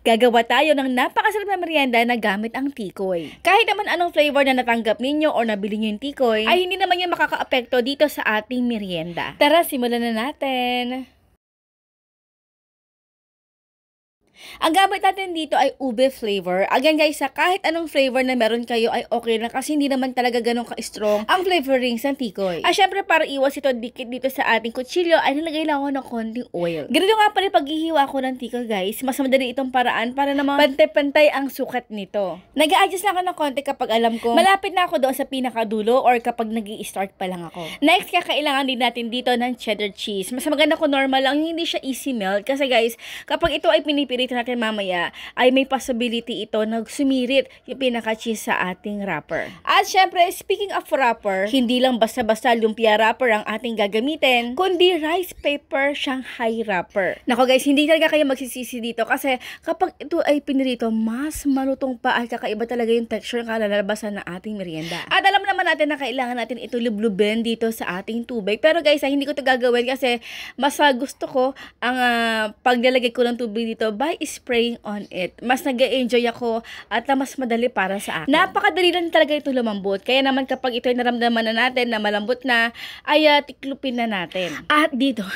Gagawa tayo ng napakasarap na merienda na gamit ang tikoy. Kahit naman anong flavor na natanggap ninyo o nabili nyo yung tikoy, ay hindi naman yung makaka-apekto dito sa ating merienda. Tara, simulan na natin! Ang gamit natin dito ay ube flavor. Again guys, kahit anong flavor na meron kayo ay okay na kasi hindi naman talaga ganun ka-strong ang flavorings ng tikoy. Syempre para iwas ito dikit dito sa ating kutsilyo ay nilagay lang ako ng konting oil. Ganito nga pala paghihiwa ko ng tikoy guys. Mas madali itong paraan para naman pantay-pantay ang sukat nito. Nag-a-adjust lang ako ng konti kapag alam ko malapit na ako doon sa pinakadulo or kapag nag-i-start pa lang ako. Next, kakailangan din natin dito ng cheddar cheese. Mas maganda kung normal lang, hindi siya easy melt kasi guys, kapag ito ay pinipirito natin mamaya, ay may possibility ito na sumirit yung pinaka-cheese sa ating wrapper. At syempre, speaking of wrapper, hindi lang basta-basta lumpia wrapper ang ating gagamitin, kundi rice paper Shanghai wrapper. Nako guys, hindi talaga kayo magsisisi dito kasi kapag ito ay pinirito, mas malutong pa at kakaiba talaga yung texture ng kalalabasan ng ating merienda. At alam naman natin na kailangan natin ito lublubin dito sa ating tubig. Pero guys, hindi ko ito gagawin kasi mas gusto ko ang paglalagay ko ng tubig dito by spraying on it. Mas nag-e-enjoy ako at mas madali para sa akin. Napakadali lang talaga ito lumambot. Kaya naman kapag ito ay naramdaman na natin na malambot na, ay tiklupin na natin. At dito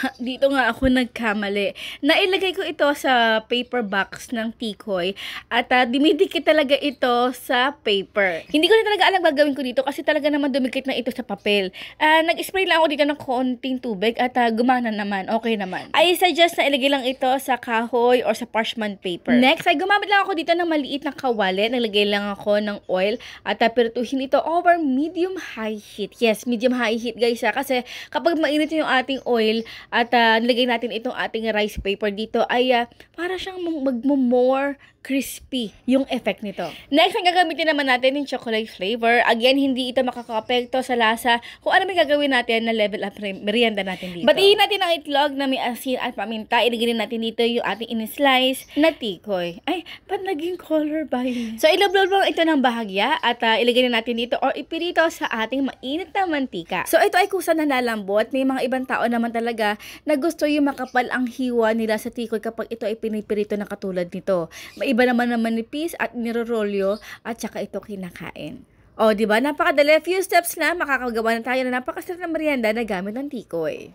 nga ako nagkamali. Nailagay ko ito sa paper box ng tikoy at dumidikit talaga ito sa paper. Hindi ko na talaga alam gagawin ko dito kasi talaga naman dumikit na ito sa papel. Nag-spray lang ako dito ng konting tubig at gumana naman. Okay naman. I suggest na ilagay lang ito sa kahoy or sa parchment paper. Next, ay gumamit lang ako dito ng maliit na kawali. Naglagay lang ako ng oil at pirituhin ito over medium-high heat. Yes, medium-high heat guys kasi kapag mainit yung ating oil at nilagay natin itong ating rice paper dito ay para siyang more crispy yung effect nito. Next, ang gagamitin naman natin yung chocolate flavor. Again, hindi ito makaka-apekto sa lasa kung ano may gagawin natin na level up merienda natin dito. Batiin natin ang itlog na may asin at paminta. Ilagay natin dito yung ating in-slice na tikoy. Ay, ba't naging color ba yun? So, ilablob lang ito ng bahagya at ilagay na natin dito or ipirito sa ating mainit na mantika. So, ito ay kusa na nalambot. May mga ibang tao naman talaga na gusto yung makapal ang hiwa nila sa tikoy kapag ito ay pinipirito na katulad nito. Iba naman manipis at nirorolyo at saka ito kinakain. O, di ba? Napakadali. Few steps na makakagawa na tayo na napakasarap na merienda na gamit ng tikoy.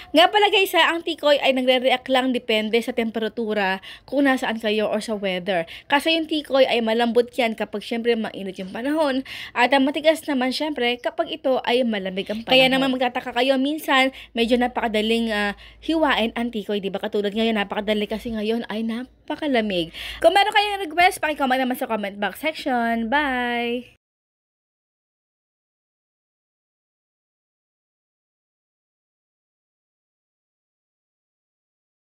Nga pala guys, ang tikoy ay nagre-react lang depende sa temperatura kung nasaan kayo or sa weather. Kasi yung tikoy ay malambot yan kapag syempre mainit yung panahon at matigas naman syempre kapag ito ay malamig ang panahon. Kaya naman magtataka kayo, minsan medyo napakadaling hiwain ang tikoy, di ba? Katulad ngayon, napakadali kasi ngayon ay napakalamig. Kung meron kayong request, pakicomment naman sa comment box section. Bye!